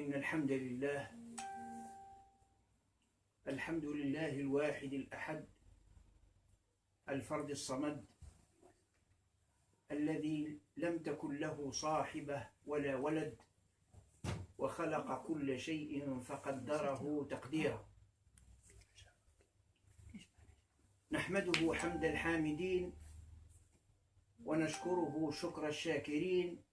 إن الحمد لله الواحد الأحد الفرد الصمد الذي لم تكن له صاحبة ولا ولد وخلق كل شيء فقدره تقديرا. نحمده حمد الحامدين ونشكره شكر الشاكرين،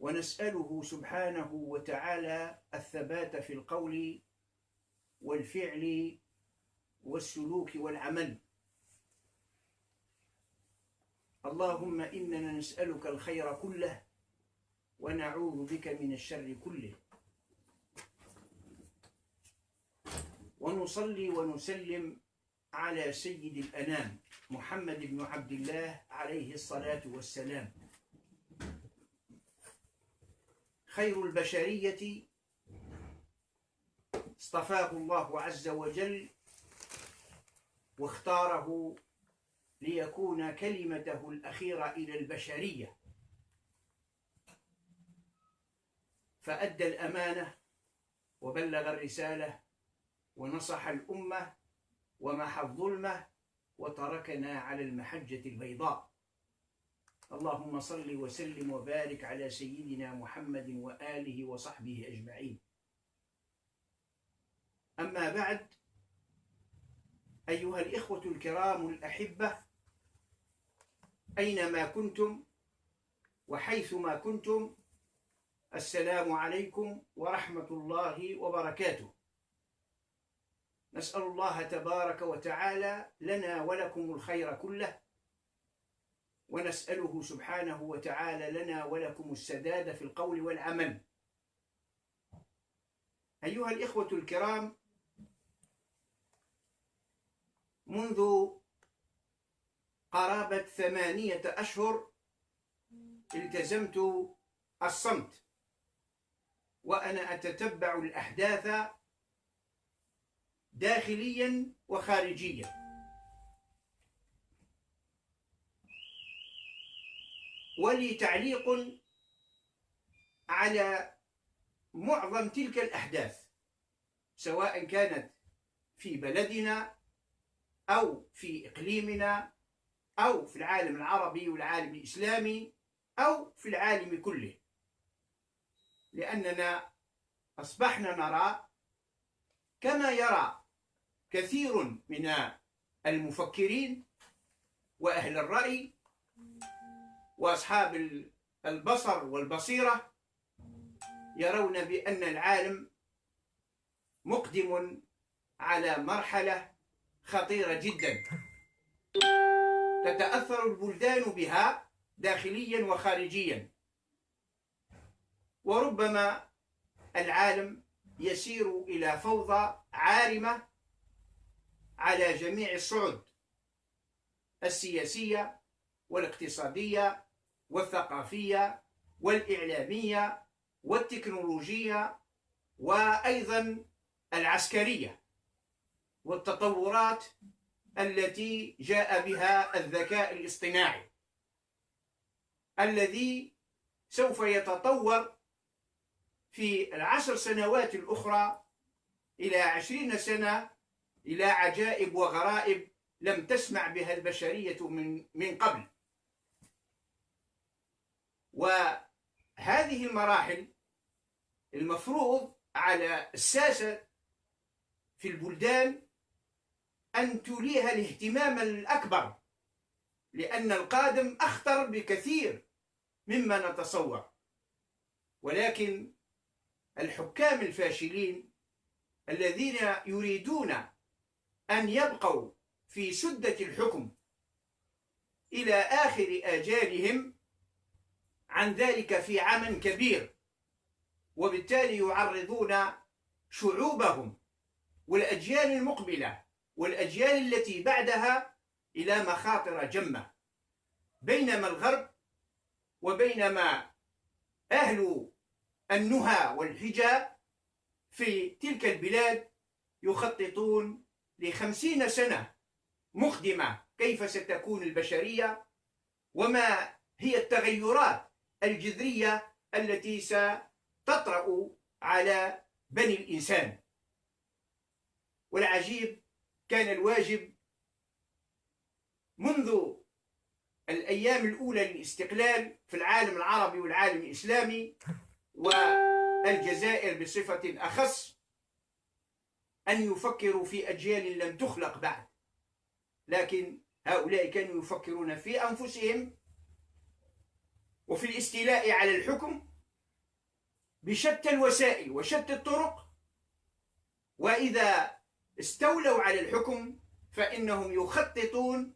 ونسأله سبحانه وتعالى الثبات في القول والفعل والسلوك والعمل. اللهم إننا نسألك الخير كله ونعوذ بك من الشر كله، ونصلي ونسلم على سيد الأنام محمد بن عبد الله عليه الصلاة والسلام، خير البشرية اصطفاه الله عز وجل واختاره ليكون كلمته الأخيرة إلى البشرية، فأدى الأمانة وبلغ الرسالة ونصح الأمة ومحى الظلمة وتركنا على المحجة البيضاء. اللهم صل وسلم وبارك على سيدنا محمد وآله وصحبه أجمعين. أما بعد، أيها الإخوة الكرام الأحبة، أينما كنتم وحيثما كنتم، السلام عليكم ورحمة الله وبركاته. نسأل الله تبارك وتعالى لنا ولكم الخير كله، ونسأله سبحانه وتعالى لنا ولكم السداد في القول والعمل. أيها الإخوة الكرام، منذ قرابة 8 أشهر التزمت الصمت، وأنا أتتبع الأحداث داخليا وخارجيا، ولي تعليق على معظم تلك الأحداث، سواء كانت في بلدنا أو في إقليمنا أو في العالم العربي والعالم الإسلامي أو في العالم كله، لأننا أصبحنا نرى كما يرى كثير من المفكرين وأهل الرأي وأصحاب البصر والبصيرة، يرون بأن العالم مقدم على مرحلة خطيرة جدا تتأثر البلدان بها داخليا وخارجيا، وربما العالم يسير إلى فوضى عارمة على جميع الصعد: السياسية والاقتصادية والثقافية والإعلامية والتكنولوجية وأيضا العسكرية، والتطورات التي جاء بها الذكاء الاصطناعي الذي سوف يتطور في 10 سنوات الأخرى إلى 20 سنة إلى عجائب وغرائب لم تسمع بها البشرية من قبل. وهذه المراحل المفروض على الساسة في البلدان أن توليها الاهتمام الأكبر، لأن القادم أخطر بكثير مما نتصور. ولكن الحكام الفاشلين الذين يريدون أن يبقوا في سدة الحكم إلى آخر آجالهم عن ذلك في عمى كبير، وبالتالي يعرضون شعوبهم والأجيال المقبلة والأجيال التي بعدها إلى مخاطر جمة، بينما الغرب وبينما أهل النهى والحجى في تلك البلاد يخططون ل50 سنة مقدمة كيف ستكون البشرية وما هي التغيرات الجذرية التي ستطرأ على بني الإنسان. والعجيب كان الواجب منذ الأيام الأولى للاستقلال في العالم العربي والعالم الإسلامي والجزائر بصفة أخص أن يفكروا في أجيال لم تخلق بعد، لكن هؤلاء كانوا يفكرون في أنفسهم وفي الاستيلاء على الحكم بشتى الوسائل وشتى الطرق، وإذا استولوا على الحكم فإنهم يخططون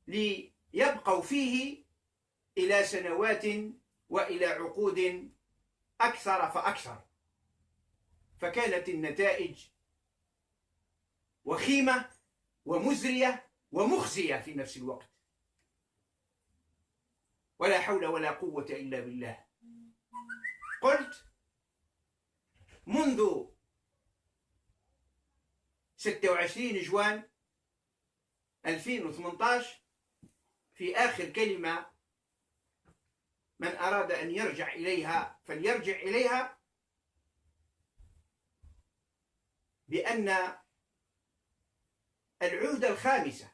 ليبقوا فيه إلى سنوات وإلى عقود أكثر فأكثر. فكانت النتائج وخيمة ومزرية ومخزية في نفس الوقت. ولا حول ولا قوة إلا بالله. قلت منذ 26 جوان 2018 في آخر كلمة، من أراد أن يرجع إليها فليرجع إليها، بأن العهدة الخامسة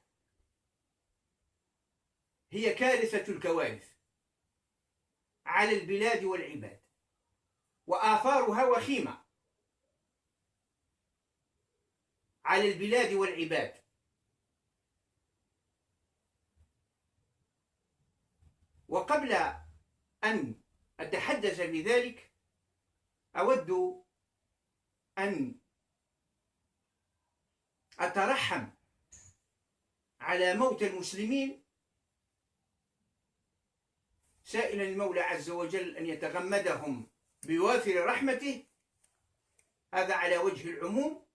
هي كارثة الكوارث على البلاد والعباد، وآثارها وخيمة على البلاد والعباد. وقبل أن أتحدث بذلك أود أن أترحم على موت المسلمين، سائلا المولى عز وجل أن يتغمدهم بوافر رحمته، هذا على وجه العموم.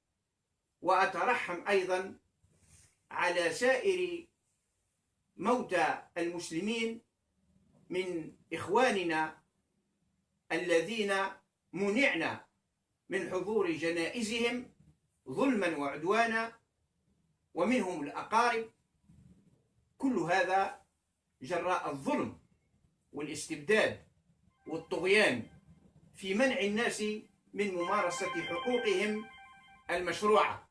وأترحم أيضا على سائر موتى المسلمين من إخواننا الذين منعنا من حضور جنائزهم ظلما وعدوانا، ومنهم الأقارب. كل هذا جراء الظلم والاستبداد والطغيان في منع الناس من ممارسة حقوقهم المشروعة.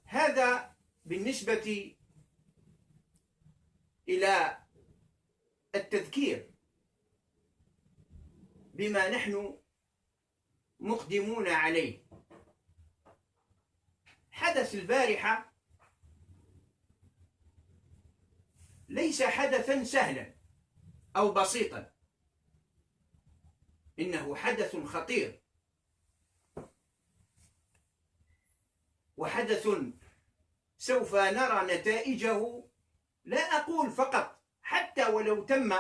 هذا بالنسبة إلى التذكير بما نحن مقدمون عليه. حدث البارحة ليس حدثا سهلا أو بسيطا، إنه حدث خطير، وحدث سوف نرى نتائجه. لا أقول فقط حتى ولو تم،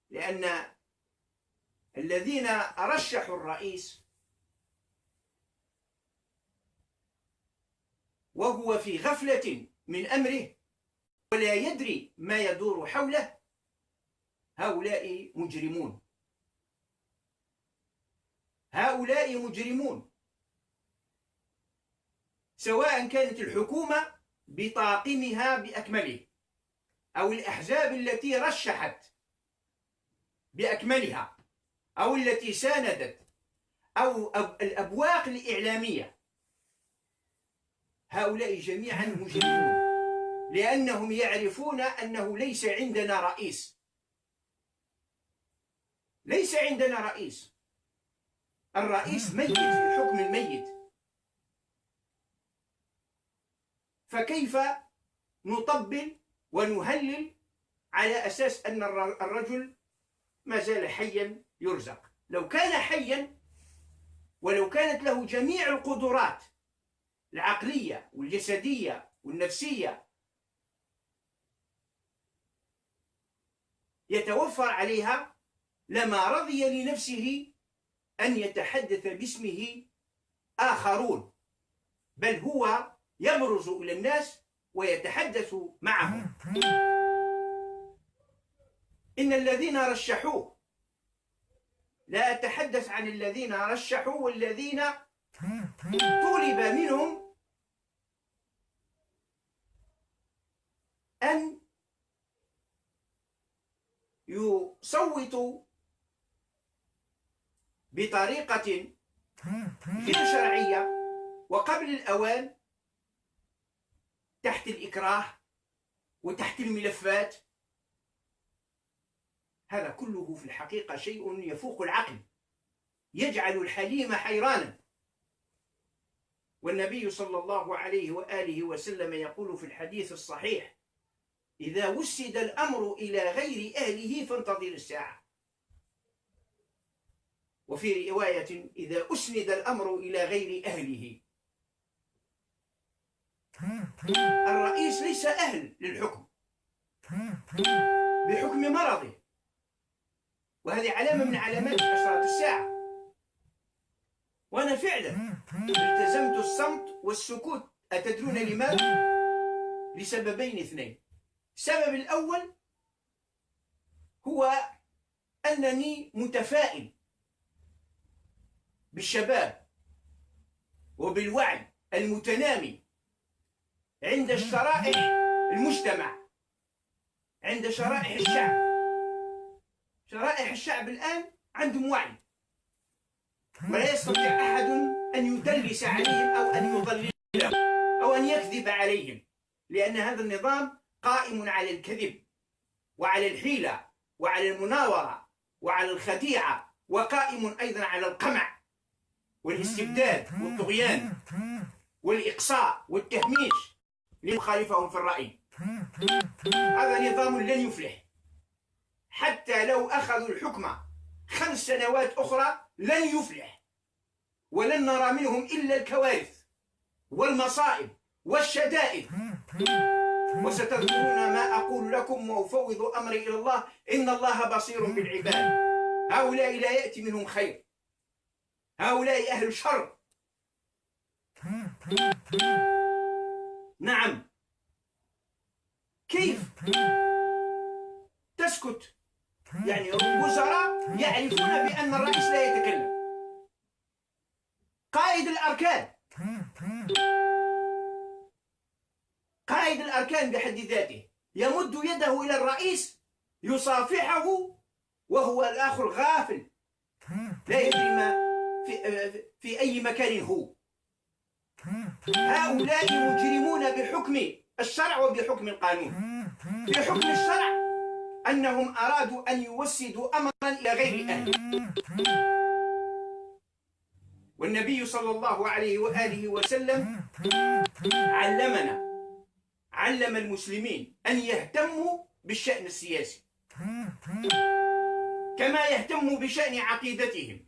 لأن الذين رشحوا الرئيس وهو في غفلة من أمره ولا يدري ما يدور حوله، هؤلاء مجرمون. هؤلاء مجرمون، سواء كانت الحكومة بطاقمها بأكمله أو الأحزاب التي رشحت بأكملها أو التي ساندت أو الأبواق الإعلامية. هؤلاء جميعا مجرمون، لأنهم يعرفون أنه ليس عندنا رئيس. ليس عندنا رئيس، الرئيس ميت في الحكم الميت. فكيف نطبل ونهلل على أساس أن الرجل ما زال حيا يرزق؟ لو كان حيا ولو كانت له جميع القدرات العقلية والجسدية والنفسية يتوفر عليها، لما رضي لنفسه أن يتحدث باسمه آخرون، بل هو يبرز إلى الناس ويتحدث معهم. إن الذين رشحوه، لا أتحدث عن الذين رشحوا والذين طلب منهم أن يصوت بطريقة غير شرعية وقبل الأوان تحت الإكراه وتحت الملفات، هذا كله في الحقيقة شيء يفوق العقل، يجعل الحليم حيرانا. والنبي صلى الله عليه وآله وسلم يقول في الحديث الصحيح: إذا وسد الأمر إلى غير أهله فانتظر الساعة. وفي رواية: إذا أسند الأمر إلى غير أهله. الرئيس ليس أهل للحكم بحكم مرضه، وهذه علامة من علامات أشراط الساعة. وأنا فعلا التزمت الصمت والسكوت. أتدرون لماذا؟ لسببين اثنين. السبب الأول هو أنني متفائل بالشباب وبالوعي المتنامي عند شرائح المجتمع، عند شرائح الشعب. شرائح الشعب الآن عندهم وعي، ولا يستطيع أحد أن يدلس عليهم أو أن يضللهم أو أن يكذب عليهم، لأن هذا النظام قائم على الكذب وعلى الحيلة وعلى المناورة وعلى الخديعة، وقائم أيضا على القمع والاستبداد والطغيان والإقصاء والتهميش لمخالفهم في الرأي. هذا نظام لن يفلح، حتى لو أخذوا الحكم 5 سنوات أخرى لن يفلح، ولن نرى منهم إلا الكوارث والمصائب والشدائد. وستذكرون ما أقول لكم وأفوض أمري إلى الله إن الله بصير بالعباد. هؤلاء لا يأتي منهم خير، هؤلاء أهل شر. نعم، كيف تسكت؟ يعني الوزراء يعرفون بأن الرئيس لا يتكلم. قائد الأركان بحد ذاته يمد يده إلى الرئيس يصافحه وهو الآخر غافل لا يدري ما في أي مكان هو. هؤلاء مجرمون بحكم الشرع وبحكم القانون. بحكم الشرع أنهم أرادوا أن يوسدوا أمرا إلى غير أهله. والنبي صلى الله عليه وآله وسلم علم المسلمين أن يهتموا بالشأن السياسي كما يهتموا بشأن عقيدتهم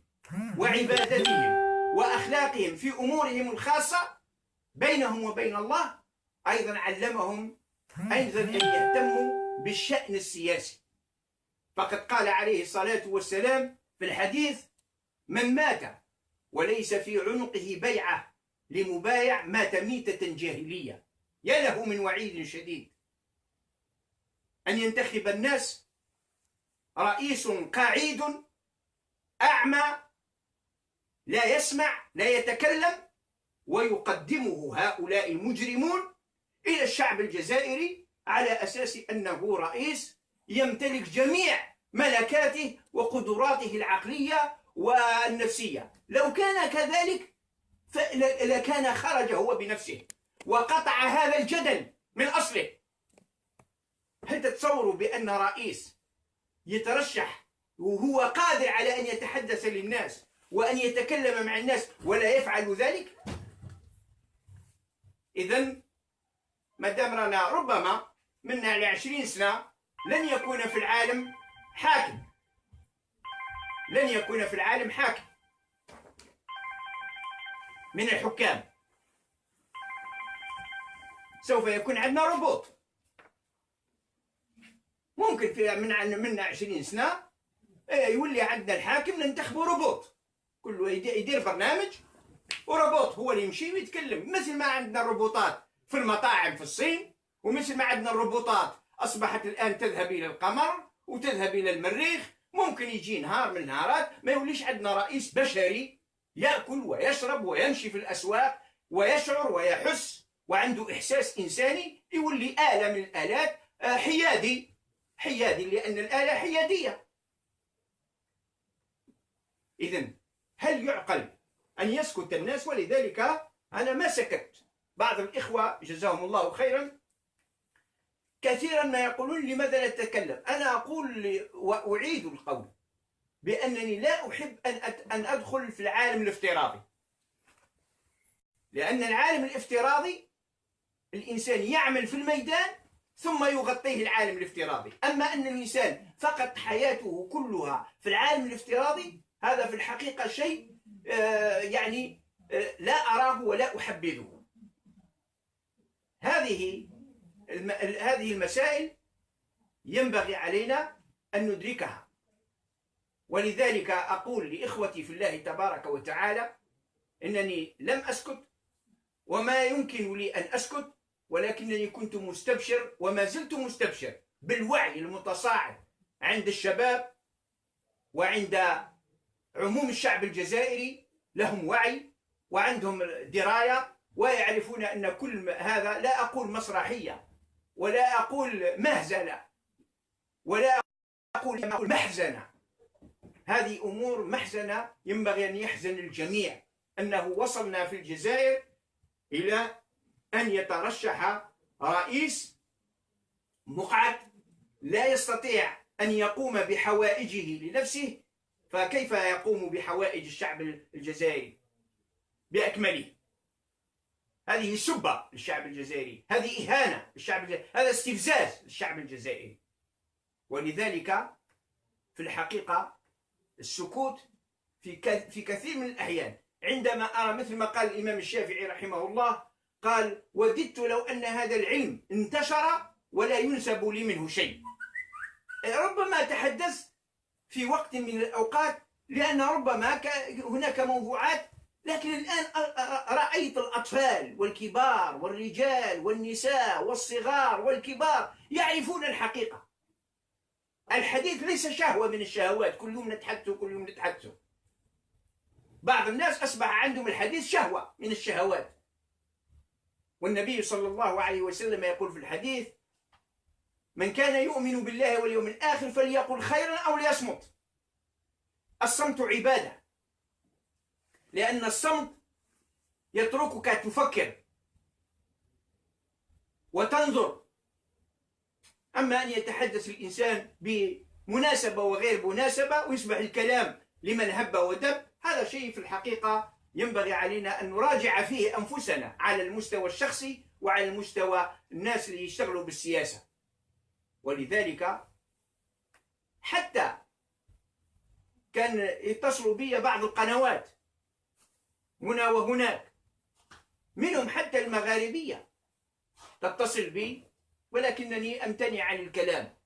وعبادتهم وأخلاقهم في أمورهم الخاصة بينهم وبين الله. أيضا علمهم أيضا أن يهتموا بالشأن السياسي، فقد قال عليه الصلاة والسلام في الحديث: من مات وليس في عنقه بيعة لمبايع مات ميتة جاهلية. يا له من وعيد شديد أن ينتخب الناس رئيس قاعد أعمى لا يسمع لا يتكلم، ويقدمه هؤلاء المجرمون إلى الشعب الجزائري على أساس أنه رئيس يمتلك جميع ملكاته وقدراته العقلية والنفسية. لو كان كذلك لكان خرج هو بنفسه وقطع هذا الجدل من أصله. هل تتصوروا بأن رئيس يترشح وهو قادر على أن يتحدث للناس وأن يتكلم مع الناس ولا يفعل ذلك؟ إذن ما دام رانا ربما منا ل20 سنة لن يكون في العالم حاكم، لن يكون في العالم حاكم من الحكام. سوف يكون عندنا روبوت. ممكن في منا 20 سنة يولي عندنا الحاكم ننتخبه روبوت، كله يدير برنامج وروبوت هو اللي يمشي ويتكلم، مثل ما عندنا الروبوتات في المطاعم في الصين، ومثل ما عندنا الروبوتات أصبحت الآن تذهب إلى القمر وتذهب إلى المريخ. ممكن يجي نهار من النهارات ما يوليش عندنا رئيس بشري يأكل ويشرب ويمشي في الأسواق ويشعر ويحس وعنده إحساس إنساني، يولي آلة من الآلات، حيادي لأن الآلة حيادية. إذن هل يعقل أن يسكت الناس؟ ولذلك أنا ما سكت. بعض الإخوة جزاهم الله خيرا كثيرا ما يقولون لماذا لا تتكلم. أنا أقول وأعيد القول بأنني لا أحب أن أدخل في العالم الافتراضي، لأن العالم الافتراضي الإنسان يعمل في الميدان ثم يغطيه العالم الافتراضي. أما أن الإنسان فقط حياته كلها في العالم الافتراضي، هذا في الحقيقة شيء لا أراه ولا أحبذه. هذه المسائل ينبغي علينا أن ندركها. ولذلك أقول لإخوتي في الله تبارك وتعالى إنني لم أسكت وما يمكن لي أن أسكت، ولكنني كنت مستبشر وما زلت مستبشر بالوعي المتصاعد عند الشباب وعند عموم الشعب الجزائري. لهم وعي وعندهم دراية ويعرفون أن كل هذا، لا أقول مسرحية ولا أقول مهزلة ولا أقول محزنة، هذه أمور محزنة ينبغي أن يحزن الجميع أنه وصلنا في الجزائر إلى أن يترشح رئيس مقعد لا يستطيع أن يقوم بحوائجه لنفسه، فكيف يقوم بحوائج الشعب الجزائري بأكمله؟ هذه سبة للشعب الجزائري، هذه إهانة للشعب الجزائري، هذا استفزاز للشعب الجزائري. ولذلك في الحقيقة السكوت في كثير من الأحيان، عندما أرى مثل ما قال الإمام الشافعي رحمه الله، قال: وددت لو أن هذا العلم انتشر ولا ينسب لي منه شيء. ربما تحدثت في وقت من الأوقات لأن ربما هناك موضوعات، لكن الآن رأيت الأطفال والكبار والرجال والنساء والصغار والكبار يعرفون الحقيقة. الحديث ليس شهوة من الشهوات، كل يوم نتحدث. بعض الناس أصبح عندهم الحديث شهوة من الشهوات. والنبي صلى الله عليه وسلم يقول في الحديث: من كان يؤمن بالله واليوم الآخر فليقل خيرا أو ليصمت. الصمت عبادة، لأن الصمت يتركك تفكر وتنظر. أما أن يتحدث الإنسان بمناسبة وغير مناسبة ويصبح الكلام لمن هب ودب، هذا شيء في الحقيقة ينبغي علينا أن نراجع فيه أنفسنا على المستوى الشخصي وعلى المستوى الناس اللي يشتغلوا بالسياسة. ولذلك حتى كان يتصلوا بي بعض القنوات هنا وهناك، منهم حتى المغاربية تتصل بي، ولكنني أمتنع عن الكلام،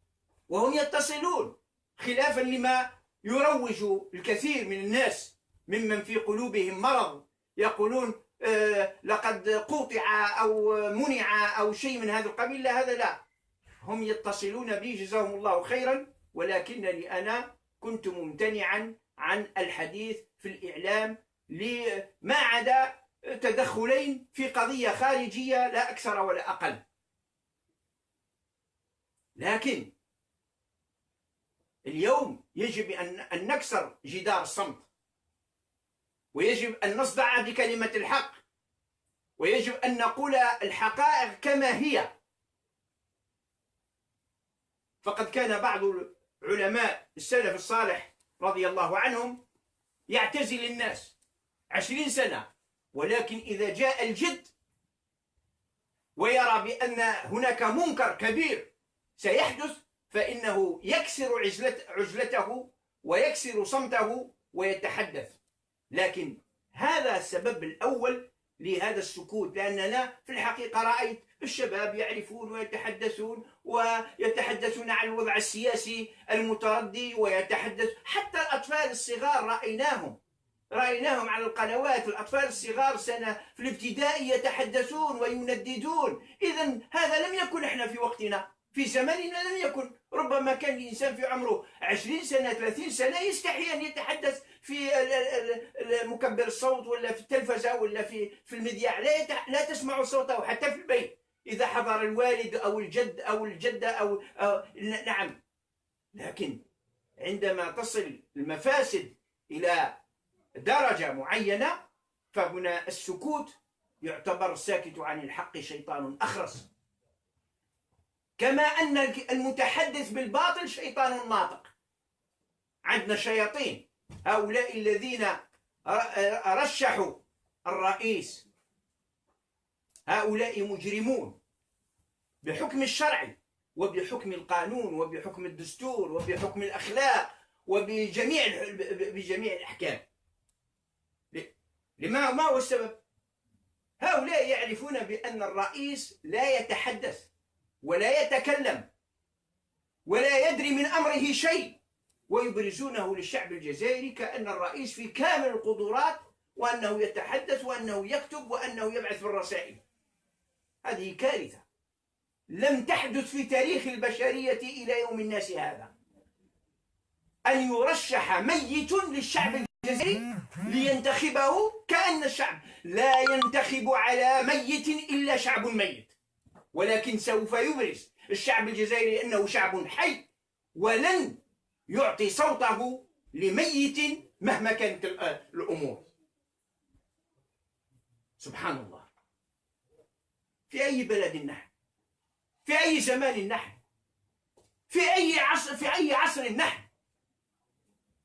وهم يتصلون خلافا لما يروج الكثير من الناس ممن في قلوبهم مرض، يقولون لقد قوطع أو منع أو شيء من هذا القبيل. لا، هذا لا، هم يتصلون بي جزاهم الله خيرا، ولكنني أنا كنت ممتنعا عن الحديث في الإعلام ما عدا تدخلين في قضية خارجية لا أكثر ولا أقل. لكن اليوم يجب أن نكسر جدار الصمت، ويجب أن نصدع بكلمة الحق، ويجب أن نقول الحقائق كما هي. فقد كان بعض علماء السلف الصالح رضي الله عنهم يعتزل الناس 20 سنة، ولكن إذا جاء الجد ويرى بأن هناك منكر كبير سيحدث فإنه يكسر عزلته ويكسر صمته ويتحدث. لكن هذا السبب الأول لهذا السكوت، لأننا في الحقيقة رأيت الشباب يعرفون ويتحدثون عن الوضع السياسي المتردي، ويتحدث حتى الأطفال الصغار رأيناهم على القنوات، الأطفال الصغار سنة في الابتدائي يتحدثون وينددون. إذن هذا لم يكن إحنا في وقتنا، في زمننا لم يكن. ربما كان الإنسان في عمره 20 سنة 30 سنة يستحي أن يتحدث في مكبر الصوت ولا في التلفزة ولا في المذياع، لا تسمع صوته حتى في البيت إذا حضر الوالد أو الجد أو الجدة أو نعم. لكن عندما تصل المفاسد إلى درجة معينة فهنا السكوت يعتبر الساكت عن الحق شيطان أخرس، كما أن المتحدث بالباطل شيطان ناطق. عندنا شياطين، هؤلاء الذين رشحوا الرئيس هؤلاء مجرمون بحكم الشرع وبحكم القانون وبحكم الدستور وبحكم الأخلاق بجميع الأحكام. ما هو السبب؟ هؤلاء يعرفون بأن الرئيس لا يتحدث ولا يتكلم ولا يدري من أمره شيء، ويبرزونه للشعب الجزائري كأن الرئيس في كامل القدرات، وأنه يتحدث وأنه يكتب وأنه يبعث بالرسائل. هذه كارثة لم تحدث في تاريخ البشرية إلى يوم الناس هذا، أن يرشح ميت للشعب الجزائري لينتخبه، كأن الشعب لا ينتخب على ميت إلا شعب ميت، ولكن سوف يبرز الشعب الجزائري أنه شعب حي ولن يعطي صوته لميت مهما كانت الأمور. سبحان الله. في أي بلد نحن؟ في أي زمان نحن؟ في أي عصر نحن؟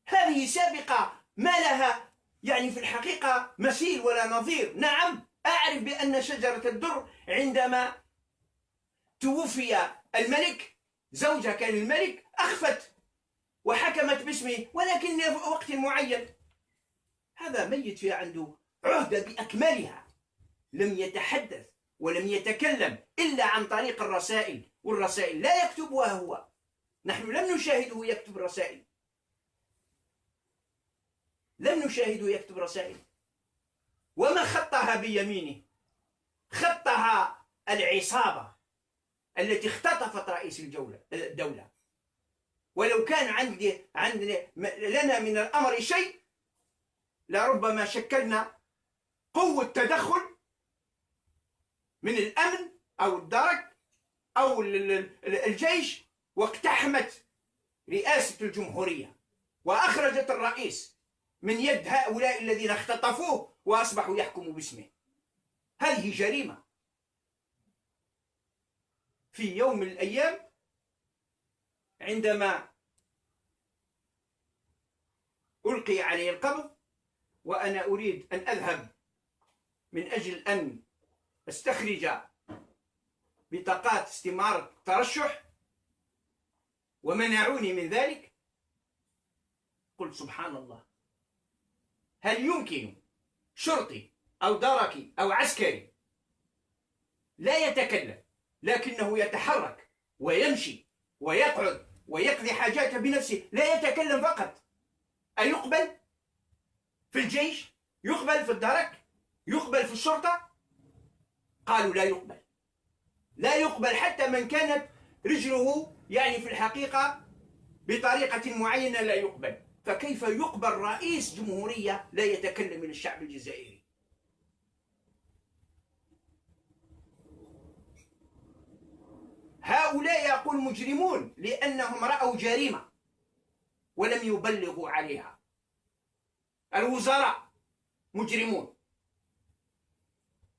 هذه سابقة ما لها يعني في الحقيقة مثيل ولا نظير. نعم، أعرف بأن شجرة الدر عندما توفي الملك، زوجها كان الملك، أخفت وحكمت باسمه، ولكن في وقت معين. هذا ميت في عنده عهدة بأكملها، لم يتحدث ولم يتكلم إلا عن طريق الرسائل، والرسائل لا يكتبها هو، نحن لم نشاهده يكتب رسائل، لم نشاهده يكتب رسائل. وما خطها بيمينه؟ خطها العصابة التي اختطفت رئيس الدولة. ولو كان لنا من الأمر شيء لربما شكلنا قوة تدخل من الأمن أو الدرك أو الجيش، واقتحمت رئاسة الجمهورية وأخرجت الرئيس من يد هؤلاء الذين اختطفوه وأصبحوا يحكموا باسمه. هذه جريمة. في يوم من الأيام عندما ألقي علي القبض وأنا أريد أن أذهب من أجل أن أستخرج بطاقات استمارة ترشح ومنعوني من ذلك، قلت سبحان الله، هل يمكن شرطي أو دركي أو عسكري لا يتكلم لكنه يتحرك ويمشي ويقعد ويقضي حاجاته بنفسه، لا يتكلم فقط، أيقبل في الجيش؟ يقبل في الدرك؟ يقبل في الشرطة؟ قالوا لا يقبل، لا يقبل حتى من كانت رجله يعني في الحقيقة بطريقة معينة لا يقبل. فكيف يقبل رئيس جمهورية لا يتكلم للشعب الجزائري؟ هؤلاء يقول مجرمون لأنهم رأوا جريمة ولم يبلغوا عليها. الوزراء مجرمون،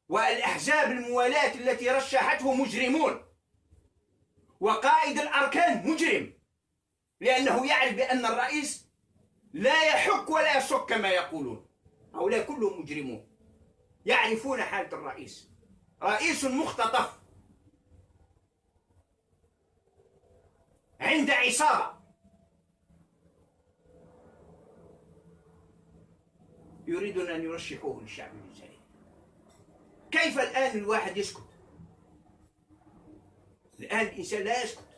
والأحزاب الموالاة التي رشحته مجرمون، وقائد الأركان مجرم لأنه يعرف بأن الرئيس لا يحك ولا يسك كما يقولون. هؤلاء كلهم مجرمون يعرفون حالة الرئيس، رئيس مختطف عند عصابة يريدون أن يرشحوه للشعب الجزائري. كيف الآن الواحد يسكت؟ الآن الإنسان لا يسكت،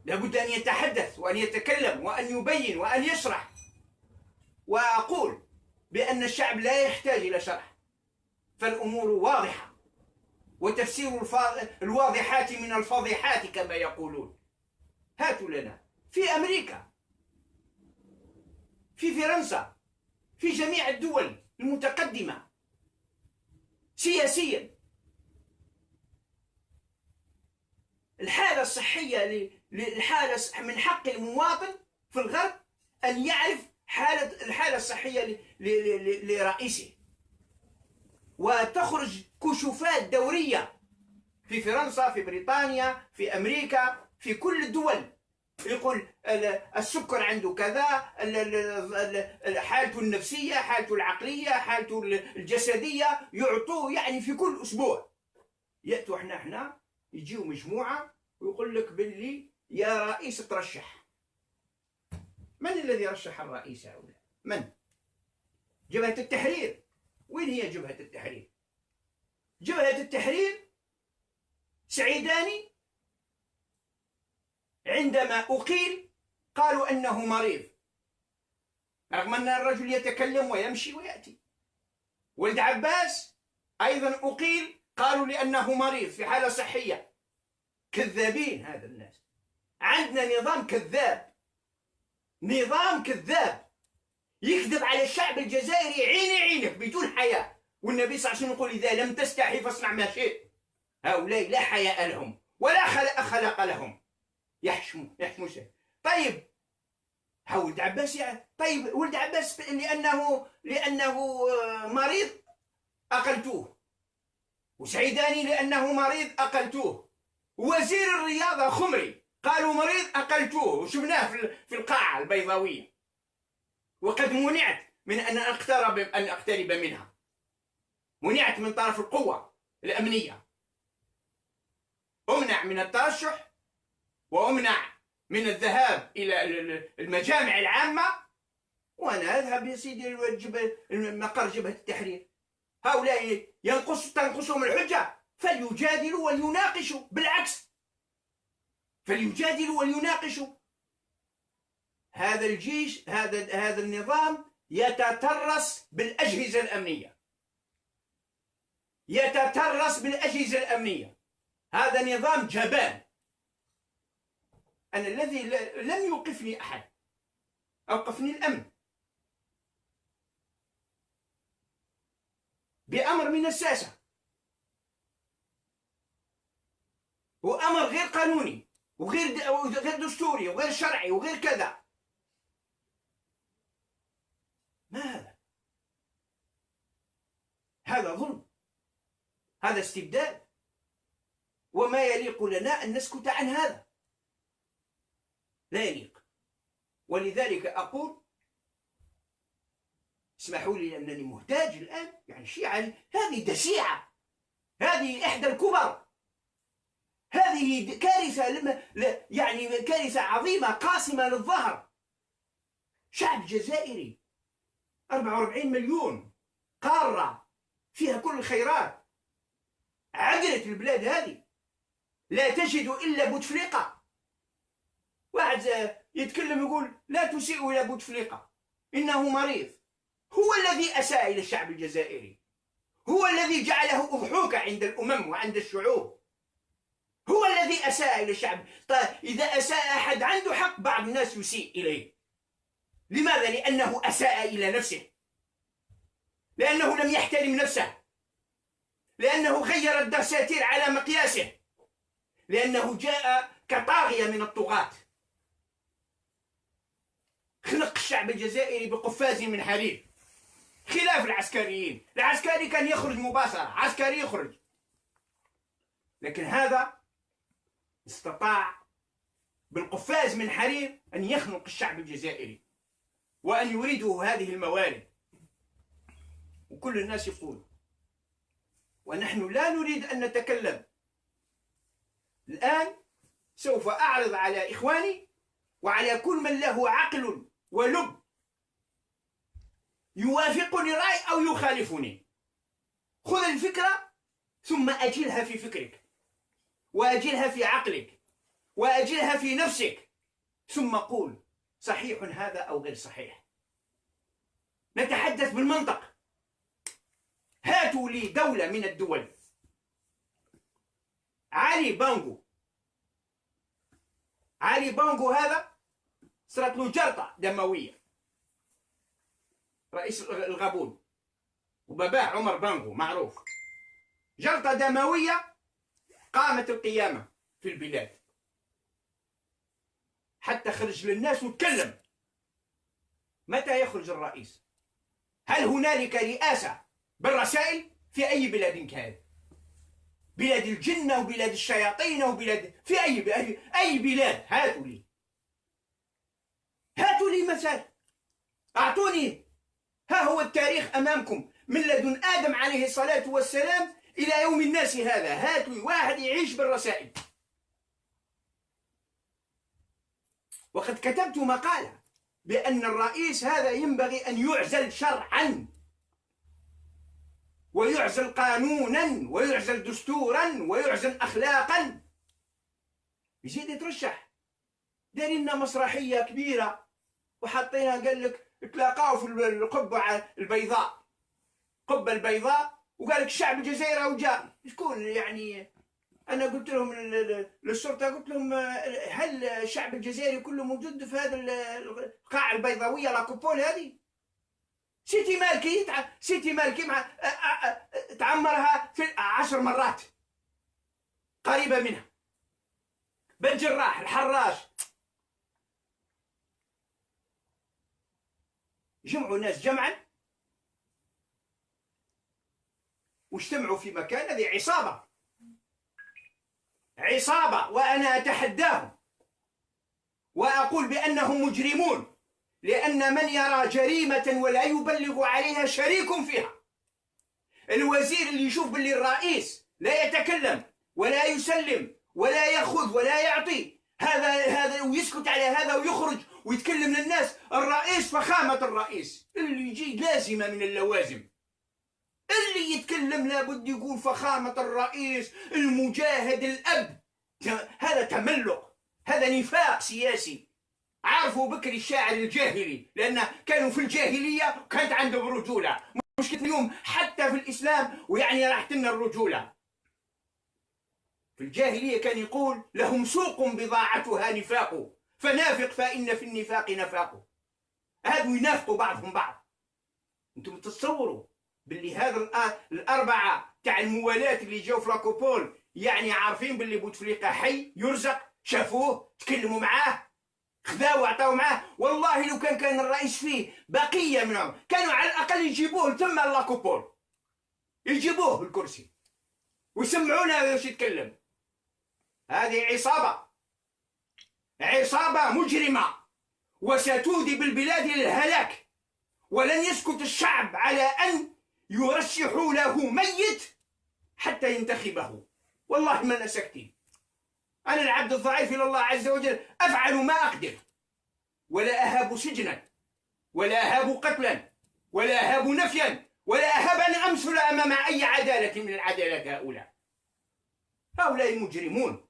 لابد أن يتحدث وأن يتكلم وأن يبين وأن يشرح. وأقول بأن الشعب لا يحتاج إلى شرح، فالأمور واضحة، وتفسير الواضحات من الفاضحات كما يقولون. هاتوا لنا في أمريكا، في فرنسا، في جميع الدول المتقدمة سياسيا، الحالة الصحية الحالة من حق المواطن في الغرب أن يعرف الحالة الصحية لرئيسه، وتخرج كشوفات دورية في فرنسا، في بريطانيا، في أمريكا، في كل الدول، يقول السكر عنده كذا، حالته النفسية، حالته العقلية، حالته الجسدية، يعطوه يعني في كل أسبوع. يأتوا احنا يجيوا مجموعة ويقول لك باللي يا رئيس ترشح. من الذي رشح الرئيس هؤلاء؟ من؟ جبهة التحرير. وين هي جبهة التحرير؟ جبهة التحرير سعيداني عندما أقيل قالوا أنه مريض، رغم أن الرجل يتكلم ويمشي ويأتي. ولد عباس أيضا أقيل قالوا لأنه مريض في حالة صحية. كذابين هذا الناس. عندنا نظام كذاب، نظام كذاب يكذب على الشعب الجزائري عيني عينك بدون حياء. والنبي صلى الله عليه وسلم يقول إذا لم تستحي فاصنع ما شئت. هؤلاء لا حياء لهم ولا خلق لهم، يحشموا شيء. طيب ولد عباس يعني، طيب ولد عباس لأنه مريض أقلتوه، وسعيداني لأنه مريض أقلتوه، وزير الرياضة خمري قالوا مريض أقلتوه، وشفناه في القاعة البيضاوية، وقد منعت من أن أقترب منها، منعت من طرف القوة الأمنية، أمنع من الترشح وأمنع من الذهاب إلى المجامع العامة، وأنا أذهب يا سيدي مقر جبهة التحرير. هؤلاء تنقصهم الحجة فليجادلوا وليناقشوا، بالعكس فليجادلوا وليناقشوا. هذا الجيش، هذا النظام يتترس بالأجهزة الأمنية، يتترس بالأجهزة الأمنية. هذا نظام جبان. أنا الذي لم يوقفني أحد، أوقفني الأمن بأمر من الساسة، وأمر غير قانوني وغير دستوري وغير شرعي وغير كذا. ما هذا؟ هذا ظلم، هذا استبداد، وما يليق لنا أن نسكت عن هذا، لا يليق. ولذلك أقول اسمحوا لي أنني محتاج الآن يعني الشيعة هذه دسيعة، هذه إحدى الكبر، هذه كارثة يعني كارثة عظيمة قاصمة للظهر. شعب جزائري 44 مليون، قارة فيها كل الخيرات، عقلت البلاد هذه لا تجد إلا بوتفليقة. واحد يتكلم يقول لا تسيئوا إلى بوتفليقة إنه مريض. هو الذي أساء إلى الشعب الجزائري، هو الذي جعله أضحوكة عند الأمم وعند الشعوب، هو الذي أساء إلى الشعب. طيب إذا أساء أحد عنده حق بعض الناس يسيء إليه. لماذا؟ لأنه أساء إلى نفسه، لأنه لم يحترم نفسه، لأنه غير الدساتير على مقياسه، لأنه جاء كطاغية من الطغاة، خنق الشعب الجزائري بقفاز من حديد، خلاف العسكريين. العسكري كان يخرج مباشرة، عسكري يخرج، لكن هذا استطاع بالقفاز من حرير أن يخنق الشعب الجزائري وأن يريده هذه الموارد. وكل الناس يقول، ونحن لا نريد أن نتكلم الآن. سوف أعرض على إخواني وعلى كل من له عقل ولب يوافقني الرأي أو يخالفني. خذ الفكرة ثم أجلها في فكرك، وأجلها في عقلك، وأجلها في نفسك، ثم قول صحيح هذا أو غير صحيح. نتحدث بالمنطق. هاتوا لي دولة من الدول، علي بانغو هذا صارت له جرطة دموية، رئيس الغابون، وباباه عمر بانغو معروف، جرطة دموية، قامت القيامة في البلاد. حتى خرج للناس وتكلم. متى يخرج الرئيس؟ هل هنالك رئاسة بالرسائل في أي بلاد كان؟ بلاد الجنة وبلاد الشياطين وبلاد في أي بلاد؟ هاتوا لي مثال، أعطوني. ها هو التاريخ أمامكم من لدن آدم عليه الصلاة والسلام إلى يوم الناس هذا. هاتوا لي واحد يعيش بالرسائل. وقد كتبت مقالة بأن الرئيس هذا ينبغي أن يعزل شرعا ويعزل قانونا ويعزل دستورا ويعزل أخلاقا. يزيد يترشح. دارين مسرحية كبيرة وحطينا، قال لك تلاقاو في القبة البيضاء، القبة البيضاء، وقال لك الشعب الجزائري وجاء. شكون يعني؟ أنا قلت لهم للشرطة، قلت لهم هل الشعب الجزائري كله موجود في هذا القاعة البيضاوية لاكوبول هذه؟ سيتي مالكي مع تعمرها في 10 مرات قريبة منها. بن جراح، الحراش، جمعوا ناس جمعا واجتمعوا في مكان. هذه عصابة، وأنا أتحداهم وأقول بأنهم مجرمون، لأن من يرى جريمة ولا يبلغ عليها شريك فيها. الوزير اللي يشوف باللي الرئيس لا يتكلم ولا يسلم ولا يأخذ ولا يعطي، هذا ويسكت على هذا ويخرج ويتكلم للناس. الرئيس فخامة الرئيس اللي يجي لازمة من اللوازم. اللي يتكلم لابد يقول فخامة الرئيس المجاهد الأب. هذا تملق، هذا نفاق سياسي. عارفوا بكري الشاعر الجاهلي، لأن كانوا في الجاهلية وكانت عندهم رجولة. مشكلة اليوم حتى في الإسلام ويعني راحت لنا الرجولة. في الجاهلية كان يقول لهم سوق بضاعتها نفاق، فنافق فإن في النفاق نفاق. هذو ينافقوا بعضهم بعض. انتم تتصوروا باللي هذا الأربعة تاع الموالاة اللي جاوا في لاكوبول يعني عارفين باللي بوتفليقة حي يرزق، شافوه، تكلموا معاه، خذاوه وعطاو معاه. والله لو كان الرئيس فيه بقية منهم كانوا على الأقل يجيبوه ثم لاكوبول، يجيبوه بالكرسي ويسمعونا واش يتكلم. هذه عصابة مجرمة وستودي بالبلاد للهلاك. ولن يسكت الشعب على أن يرشحوا له ميت حتى ينتخبه. والله ما ساكتين. أنا العبد الضعيف إلى الله عز وجل أفعل ما أقدر، ولا أهاب سجنا ولا أهاب قتلا ولا أهاب نفيا ولا أهاب أن أمثل أمام أي عدالة من العدالات. هؤلاء مجرمون.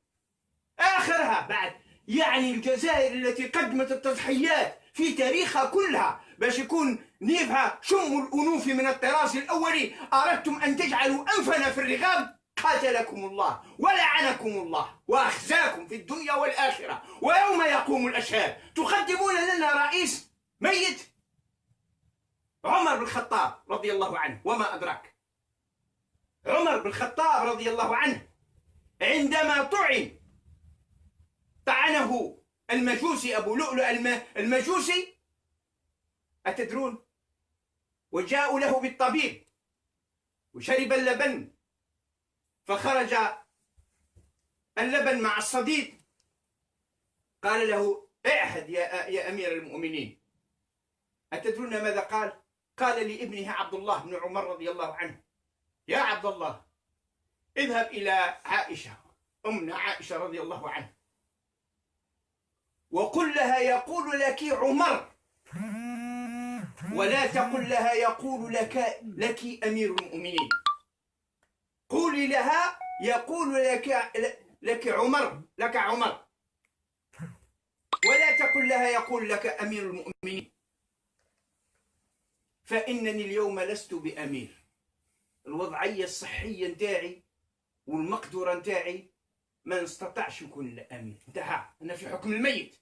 آخرها بعد يعني الجزائر التي قدمت التضحيات في تاريخها كلها باش يكون نيفها شم الأنوف من الطراز الأولي، أردتم أن تجعلوا أنفنا في الرغاب. قاتلكم الله ولعنكم الله وأخزاكم في الدنيا والآخرة، ويوم يقوم الأشهاد تقدمون لنا رئيس ميت. عمر بن الخطاب رضي الله عنه، وما أدراك. عمر بن الخطاب رضي الله عنه عندما طعنه المجوسي أبو لؤلؤ المجوسي، أتدرون؟ وجاءوا له بالطبيب وشرب اللبن، فخرج اللبن مع الصديد. قال له اعهد يا أمير المؤمنين. أتدرون ماذا قال؟ قال لابنه عبد الله بن عمر رضي الله عنه: يا عبد الله، اذهب إلى عائشة أمنا عائشة رضي الله عنها وقل لها يقول لك عمر، ولا تقل لها يقول لك أمير المؤمنين. قولي لها يقول لك عمر، ولا تقل لها يقول لك أمير المؤمنين، فإنني اليوم لست بأمير. الوضعية الصحية نتاعي والمقدرة نتاعي ما نستطعش يكون أمير. انتهى، أنا في حكم الميت.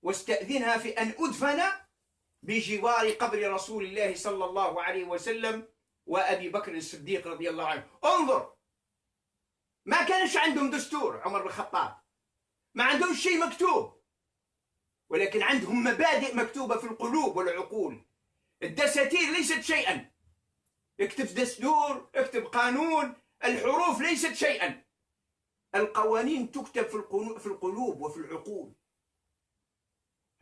واستأذنها في أن أدفن بجوار قبر رسول الله صلى الله عليه وسلم وأبي بكر الصديق رضي الله عنه. انظر، ما كانش عندهم دستور. عمر بن الخطاب ما عندهم شيء مكتوب، ولكن عندهم مبادئ مكتوبة في القلوب والعقول. الدساتير ليست شيئا، اكتب دستور، اكتب قانون، الحروف ليست شيئا، القوانين تكتب في القلوب وفي العقول.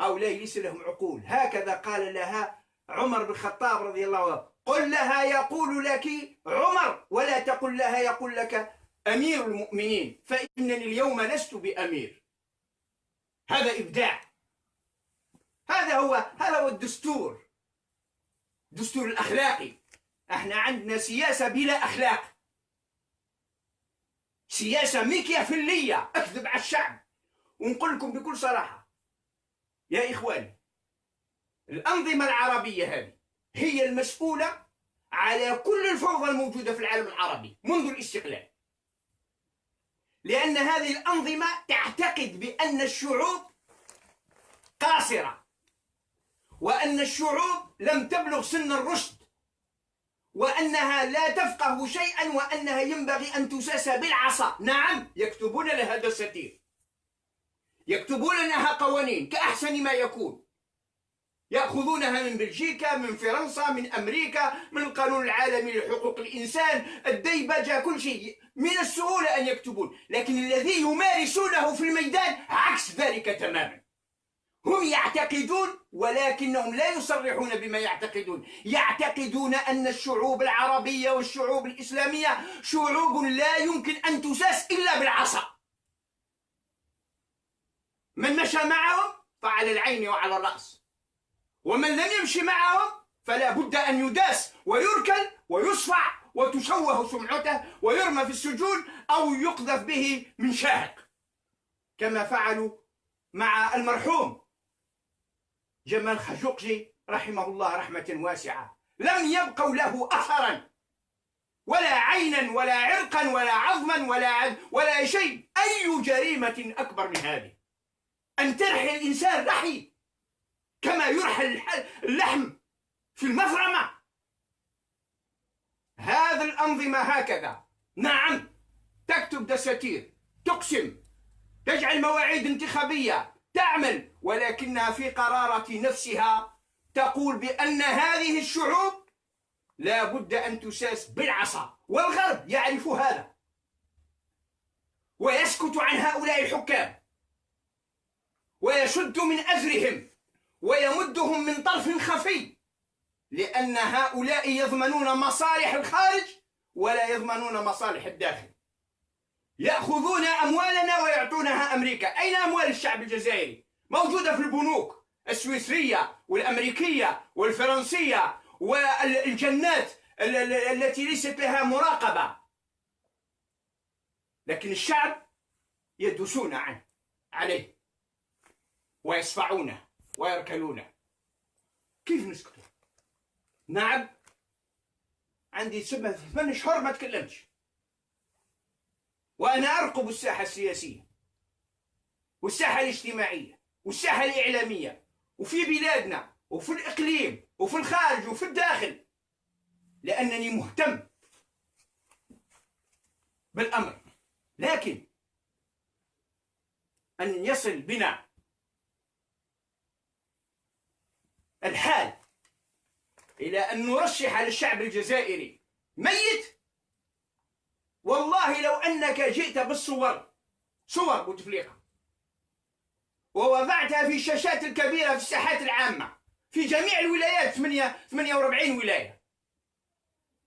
هؤلاء ليس لهم عقول. هكذا قال لها عمر بن الخطاب رضي الله عنه: قل لها يقول لك عمر، ولا تقل لها يقول لك أمير المؤمنين، فإنني اليوم لست بأمير. هذا إبداع. هذا هو الدستور، الدستور الأخلاقي. احنا عندنا سياسة بلا أخلاق، سياسة ميكيافيلية، أكذب على الشعب. ونقول لكم بكل صراحة يا إخواني، الأنظمة العربية هذه هي المسؤولة على كل الفوضى الموجودة في العالم العربي منذ الاستقلال، لأن هذه الأنظمة تعتقد بأن الشعوب قاصرة، وأن الشعوب لم تبلغ سن الرشد، وأنها لا تفقه شيئا، وأنها ينبغي أن تساس بالعصا. نعم، يكتبون لها دساتير، يكتبون لها قوانين كأحسن ما يكون، يأخذونها من بلجيكا، من فرنسا، من أمريكا، من القانون العالمي لحقوق الإنسان، الديبجة، كل شيء من السهولة أن يكتبون. لكن الذي يمارسونه في الميدان عكس ذلك تماما. هم يعتقدون، ولكنهم لا يصرحون بما يعتقدون، يعتقدون أن الشعوب العربية والشعوب الإسلامية شعوب لا يمكن أن تساس إلا بالعصا. من مشى معهم فعلى العين وعلى الرأس، ومن لم يمشي معهم فلا بد أن يداس ويركل ويصفع وتشوه سمعته ويرمى في السجون أو يقذف به من شاهق، كما فعلوا مع المرحوم جمال خاشقجي رحمه الله رحمة واسعة. لم يبقوا له أثرا، ولا عينا ولا عرقا ولا عظما ولا شيء. أي جريمة أكبر من هذه؟ أن ترحل الإنسان رحي كما يرحل اللحم في المفرمة. هذه الأنظمة هكذا. نعم، تكتب دساتير، تقسم، تجعل مواعيد انتخابية، تعمل، ولكنها في قرارة نفسها تقول بأن هذه الشعوب لا بد أن تساس بالعصا. والغرب يعرف هذا ويسكت عن هؤلاء الحكام، ويشد من أزرهم ويمدهم من طرف خفي، لأن هؤلاء يضمنون مصالح الخارج ولا يضمنون مصالح الداخل. يأخذون أموالنا ويعطونها أمريكا. أين أموال الشعب الجزائري؟ موجودة في البنوك السويسرية والأمريكية والفرنسية والجنات التي ليست لها مراقبة، لكن الشعب يدوسون عليه ويصفعونه ويركلونه. كيف نسكتوا؟ نعم، عندي 8 أشهر ما تكلمتش، وأنا أرقب الساحة السياسية والساحة الاجتماعية والساحة الإعلامية، وفي بلادنا وفي الإقليم وفي الخارج وفي الداخل، لأنني مهتم بالأمر. لكن أن يصل بنا الحال إلى أن نرشح للشعب الجزائري ميت، والله لو أنك جئت بالصور، صور بوتفليقة، ووضعتها في الشاشات الكبيرة في الساحات العامة في جميع الولايات، 48 ولاية،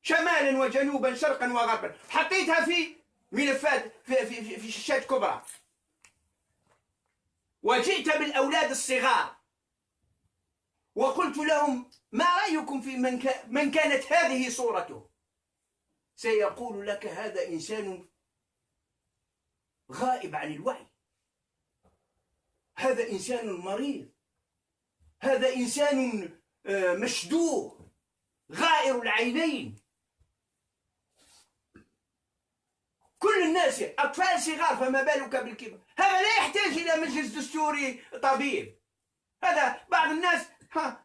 شمالا وجنوبا شرقا وغربا، حطيتها في ملفات في شاشات كبرى، وجئت بالأولاد الصغار وقلت لهم: ما رأيكم في من كانت هذه صورته؟ سيقول لك: هذا إنسان غائب عن الوعي، هذا إنسان مريض، هذا إنسان مشدوه غائر العينين. كل الناس أطفال صغار، فما بالك بالكبار؟ هذا لا يحتاج إلى مجلس دستوري طبيب. هذا بعض الناس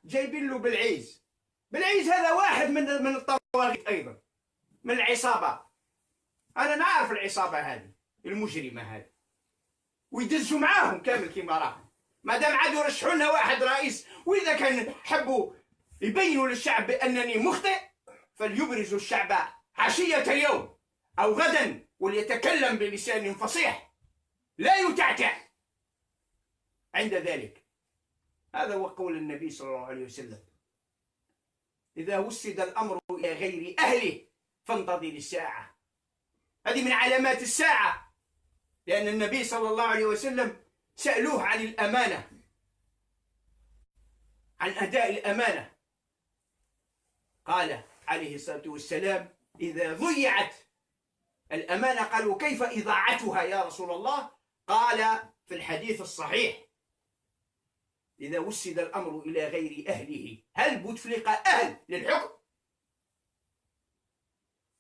جايبين له بالعيز هذا واحد من الطواغيت أيضا، من العصابة. أنا نعرف العصابة هذه المجرمة هذه، ويدزوا معاهم كامل كما راهم. ما دام عادوا يرشحوا لنا واحد رئيس، وإذا كان حبوا يبينوا للشعب بأنني مخطئ فليبرزوا الشعب عشية اليوم أو غدا وليتكلم بلسان فصيح لا يتعتع عند ذلك. هذا هو قول النبي صلى الله عليه وسلم: إذا وسد الأمر إلى غير أهله فانتظر الساعة. هذه من علامات الساعة، لأن النبي صلى الله عليه وسلم سألوه عن الأمانة، عن أداء الأمانة، قال عليه الصلاة والسلام: إذا ضيعت الأمانة، قالوا: كيف إضاعتها يا رسول الله؟ قال في الحديث الصحيح: إذا وسد الأمر إلى غير أهله. هل بوتفليقة أهل للحكم؟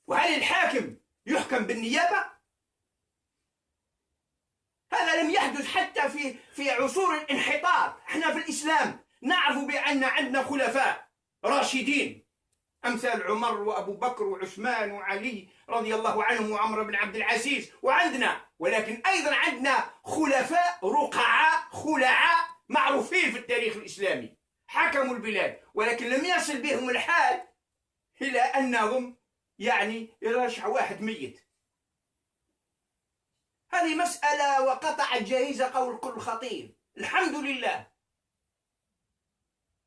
وهل الحاكم يحكم بالنيابة؟ هذا لم يحدث حتى في عصور الانحطاط. احنا في الإسلام نعرف بأن عندنا خلفاء راشدين أمثال عمر وأبو بكر وعثمان وعلي رضي الله عنهم وعمر بن عبد العزيز، ولكن أيضا عندنا خلفاء رقعاء خلعاء معروفين في التاريخ الإسلامي، حكموا البلاد، ولكن لم يصل بهم الحال إلى أنهم يرشح واحد ميت. هذه مسألة وقطعت جاهزة قول كل خطير. الحمد لله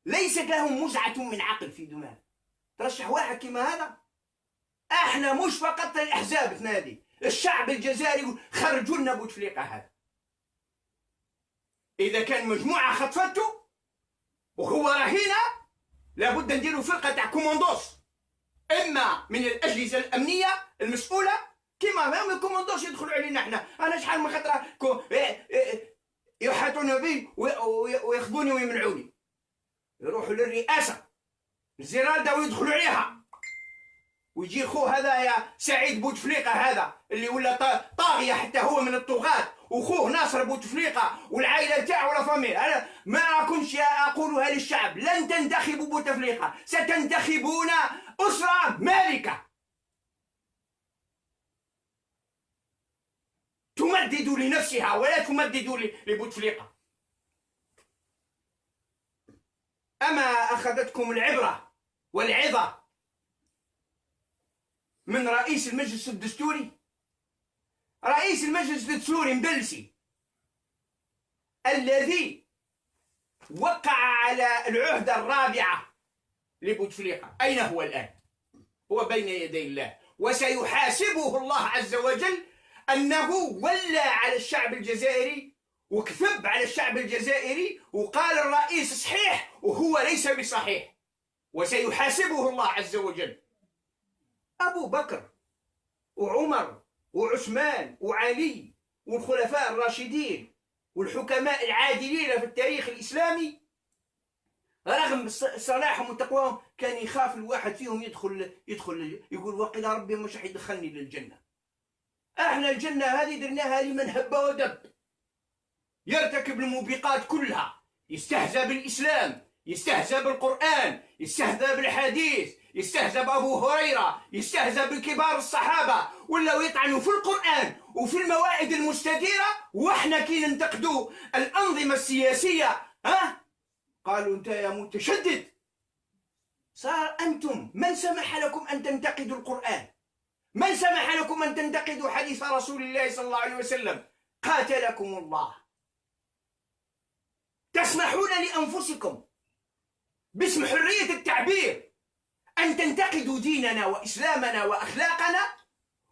ليست لهم مزعة من عقل في دماغ ترشح واحد كما هذا. احنا مش فقط الأحزاب تنادي، الشعب الجزائري خرجوا لنا بوتفليقة هذا. إذا كان مجموعة خطفته وهو رهينة لابد نديروا فرقة تاع كوموندوس، إما من الأجهزة الأمنية المسؤولة، كما ما الكوموندوس يدخلوا علينا احنا. أنا شحال من خطرة يحاطون بي وياخذوني ويمنعوني، يروحوا للرئاسة الزرادة ويدخلوا عليها، ويجي خوه هذا يا سعيد بوتفليقة هذا اللي ولا طاغية حتى هو من الطغاة، وخوه ناصر بوتفليقة والعائلة تاعو ولا فامي. أنا ما كنتش أقولها للشعب: لن تنتخبوا بوتفليقة، ستنتخبون أسرة مالكة تمدد لنفسها ولا تمدد لبوتفليقة. أما أخذتكم العبرة والعظة من رئيس المجلس الدستوري؟ رئيس المجلس الدستوري مبلسي الذي وقع على العهدة الرابعة لبوتفليقة، أين هو الآن؟ هو بين يدي الله، وسيحاسبه الله عز وجل أنه ولى على الشعب الجزائري وكذب على الشعب الجزائري وقال الرئيس صحيح وهو ليس بصحيح، وسيحاسبه الله عز وجل. أبو بكر وعمر وعثمان وعلي والخلفاء الراشدين والحكماء العادلين في التاريخ الإسلامي، رغم صلاحهم وتقواهم كان يخاف الواحد فيهم يدخل يقول: وقيل ربي مش حيدخلني للجنة. احنا الجنة هذه درناها لمن هب ودب، يرتكب الموبقات كلها، يستهزأ بالإسلام، يستهزأ بالقرآن، يستهزأ بالحديث، يستهزأ بأبو هريرة، يستهزأ بكبار الصحابة، ولا يطعنوا في القرآن وفي الموائد المستديرة. واحنا كي ننتقدوا الأنظمة السياسية قالوا: انت يا متشدد. صار أنتم من سمح لكم أن تنتقدوا القرآن؟ من سمح لكم أن تنتقدوا حديث رسول الله صلى الله عليه وسلم؟ قاتلكم الله. تسمحون لأنفسكم باسم حرية التعبير أن تنتقدوا ديننا وإسلامنا وأخلاقنا،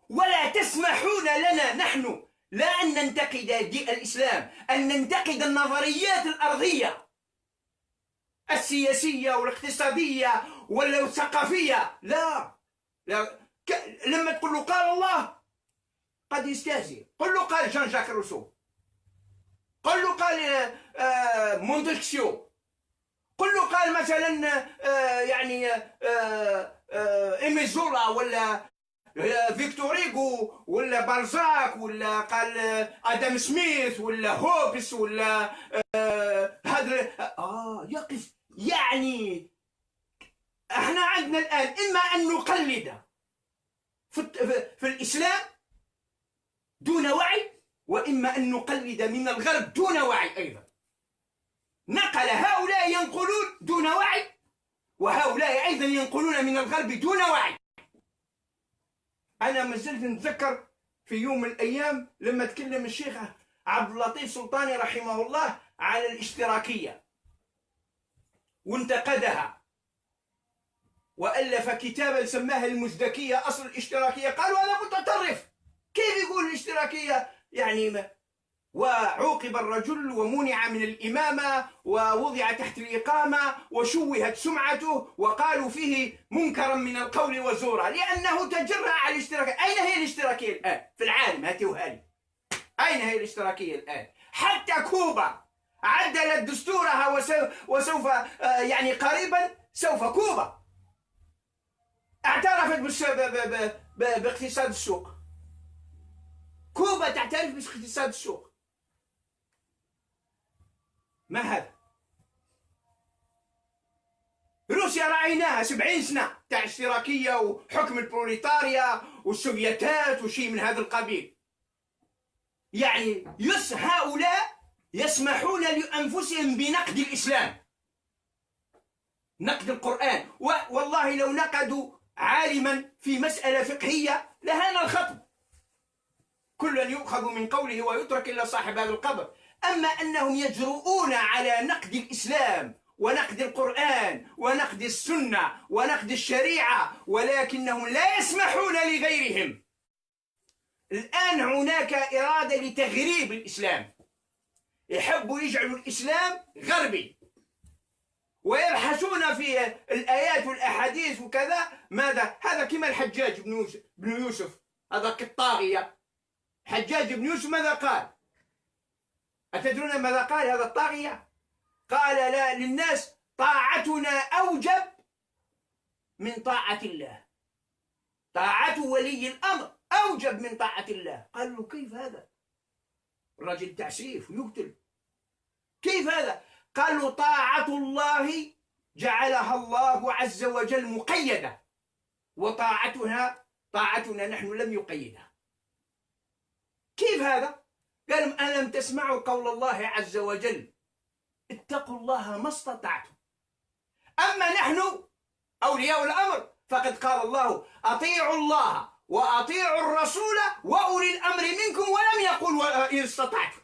ولا تسمحون لنا نحن لا أن ننتقد الإسلام، أن ننتقد النظريات الأرضية السياسية والاقتصادية ولا الثقافية. لا لما تقول له قال الله قد يستهزئ، قل له قال جان جاك روسو، قل له قال مونتسكيو، قل له قال مثلا إيمي زولا ولا فيكتور هيغو ولا بالزاك ولا قال آدم سميث ولا هوبس ولا هذا يقف. احنا عندنا الآن إما أن نقلد في الإسلام دون وعي، وإما أن نقلد من الغرب دون وعي أيضا. نقل هؤلاء ينقلون دون وعي، وهؤلاء أيضا ينقلون من الغرب دون وعي. أنا ما زلت نتذكر في يوم من الأيام لما تكلم الشيخ عبد اللطيف سلطاني رحمه الله على الاشتراكية وانتقدها، وألف كتابا سماها المزدكية أصل الاشتراكية. قالوا هذا متطرف، كيف يقول الاشتراكية يعني وعوقب الرجل ومنع من الإمامة ووضع تحت الإقامة وشوهت سمعته وقالوا فيه منكرا من القول وزورا لأنه تجرأ على الاشتراكية. أين هي الاشتراكية الآن في العالم؟ هاتوها لي. أين هي الاشتراكية الآن؟ حتى كوبا عدلت دستورها وسوف يعني قريبا سوف كوبا اعترفت باقتصاد السوق. كوبا تعترف باقتصاد السوق. ما هذا؟ روسيا رأيناها 70 سنة تاع اشتراكية وحكم البروليتاريا والسوفيتات وشيء من هذا القبيل. يعني هؤلاء يسمحون لأنفسهم بنقد الإسلام، نقد القرآن. والله لو نقدوا عالما في مسألة فقهية لهان الخطب، كل يؤخذ من قوله ويترك إلا صاحب هذا القبر. أما أنهم يجرؤون على نقد الإسلام ونقد القرآن ونقد السنة ونقد الشريعة، ولكنهم لا يسمحون لغيرهم. الآن هناك إرادة لتغريب الإسلام، يحبوا يجعلوا الإسلام غربي ويبحثون في الآيات والأحاديث وكذا. ماذا؟ هذا كما الحجاج بن يوسف هذا الطاغية. حجاج بن يوسف ماذا قال؟ أتدرون ماذا قال هذا الطاغية؟ قال لا للناس طاعتنا أوجب من طاعة الله، طاعة ولي الأمر أوجب من طاعة الله. قال له كيف هذا؟ الرجل تعسيف ويقتل. كيف هذا؟ قال له طاعة الله جعلها الله عز وجل مقيدة، طاعتنا نحن لم يقيدها. كيف هذا؟ قال ألم تسمعوا قول الله عز وجل اتقوا الله ما استطعتم. أما نحن أولياء الأمر فقد قال الله أطيعوا الله وأطيعوا الرسول وأولي الأمر منكم، ولم يقل إن استطعتم،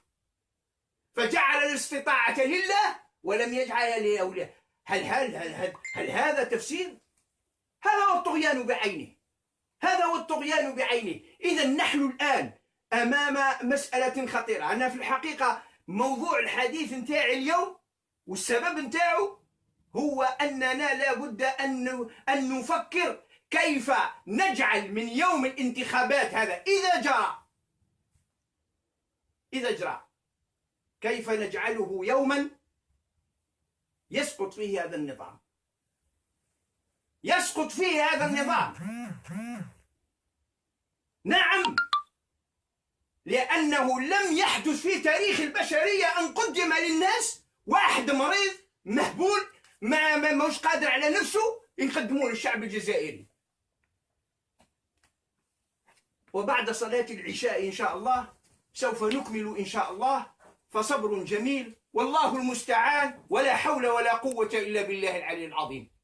فجعل الاستطاعة لله ولم يجعلها لأولياء. هل هذا تفسير؟ هذا هو الطغيان بعينه، هذا هو الطغيان بعينه. إذا نحن الآن أمام مسألة خطيرة. أنا في الحقيقة موضوع الحديث نتاعي اليوم والسبب نتاعه هو أننا لا بد أن نفكر كيف نجعل من يوم الانتخابات هذا إذا جرى كيف نجعله يوما يسقط فيه هذا النظام، يسقط فيه هذا النظام. نعم، لأنه لم يحدث في تاريخ البشرية أن قدم للناس واحد مريض مهبول مش قادر على نفسه يقدموه للشعب الجزائري. وبعد صلاة العشاء إن شاء الله سوف نكمل إن شاء الله، فصبر جميل والله المستعان، ولا حول ولا قوة إلا بالله العلي العظيم.